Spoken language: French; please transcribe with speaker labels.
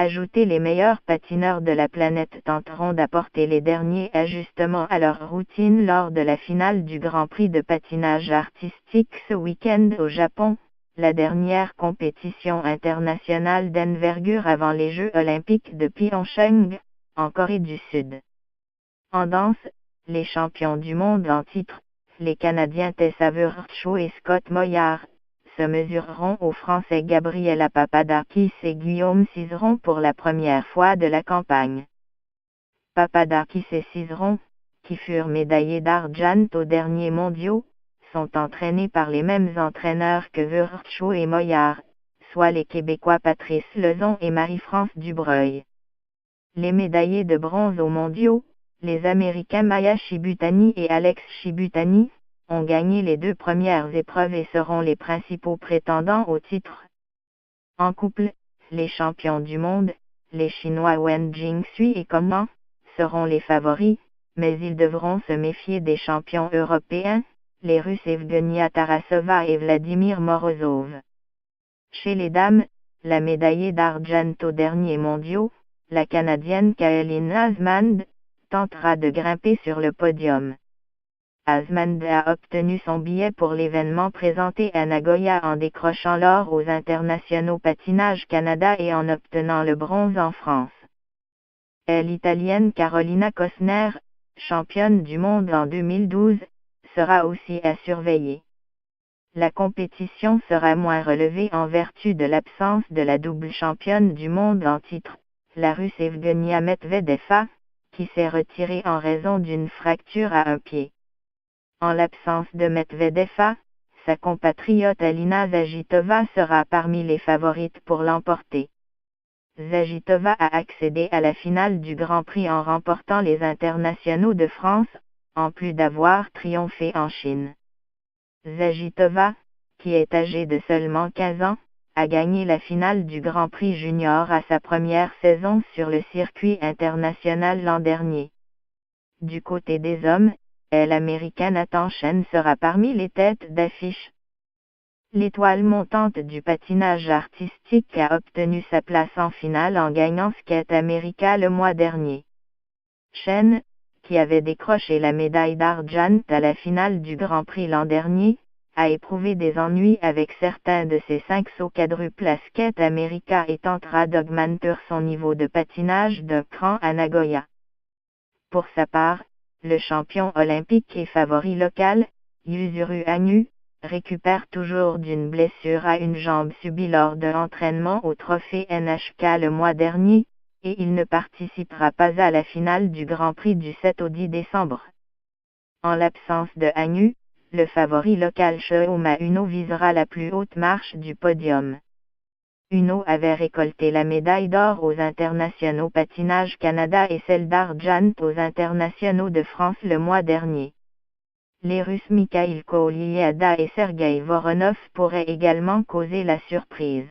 Speaker 1: Ajouter les meilleurs patineurs de la planète tenteront d'apporter les derniers ajustements à leur routine lors de la finale du Grand Prix de patinage artistique ce week-end au Japon, la dernière compétition internationale d'envergure avant les Jeux olympiques de Pyeongchang, en Corée du Sud. En danse, les champions du monde en titre, les Canadiens Tessa Virtue et Scott Moyar, se mesureront aux Français Gabriela Papadakis et Guillaume Cizeron pour la première fois de la campagne. Papadakis et Cizeron, qui furent médaillés d'argent aux derniers mondiaux, sont entraînés par les mêmes entraîneurs que Virtue et Moyar, soit les Québécois Patrice Lezon et Marie-France Dubreuil. Les médaillés de bronze aux mondiaux, les Américains Maya Shibutani et Alex Shibutani, ont gagné les 2 premières épreuves et seront les principaux prétendants au titre. En couple, les champions du monde, les Chinois Wen Jingxui et Coman, seront les favoris, mais ils devront se méfier des champions européens, les Russes Evgenia Tarasova et Vladimir Morozov. Chez les dames, la médaillée d'argent aux derniers mondiaux, la Canadienne Kaeline Asmand, tentera de grimper sur le podium. Asmand a obtenu son billet pour l'événement présenté à Nagoya en décrochant l'or aux Internationaux Patinage Canada et en obtenant le bronze en France. L'Italienne Carolina Cosner, championne du monde en 2012, sera aussi à surveiller. La compétition sera moins relevée en vertu de l'absence de la double championne du monde en titre, la Russe Evgenia Medvedeva, qui s'est retirée en raison d'une fracture à un pied. En l'absence de Medvedeva, sa compatriote Alina Zagitova sera parmi les favorites pour l'emporter. Zagitova a accédé à la finale du Grand Prix en remportant les Internationaux de France, en plus d'avoir triomphé en Chine. Zagitova, qui est âgée de seulement 15 ans, a gagné la finale du Grand Prix Junior à sa première saison sur le circuit international l'an dernier. Du côté des hommes, l'Américain Nathan Chen sera parmi les têtes d'affiche. L'étoile montante du patinage artistique a obtenu sa place en finale en gagnant Skate America le mois dernier. Chen, qui avait décroché la médaille d'argent à la finale du Grand Prix l'an dernier, a éprouvé des ennuis avec certains de ses 5 sauts quadruples à Skate America et tentera d'augmenter son niveau de patinage d'un cran à Nagoya. Pour sa part, le champion olympique et favori local, Yuzuru Hanyu, récupère toujours d'une blessure à une jambe subie lors d'un entraînement au trophée NHK le mois dernier, et il ne participera pas à la finale du Grand Prix du 7 au 10 décembre. En l'absence de Hanyu, le favori local Shohoma Uno visera la plus haute marche du podium. Uno avait récolté la médaille d'or aux Internationaux Patinage Canada et celle d'argent aux Internationaux de France le mois dernier. Les Russes Mikhail Kolyada et Sergei Voronov pourraient également causer la surprise.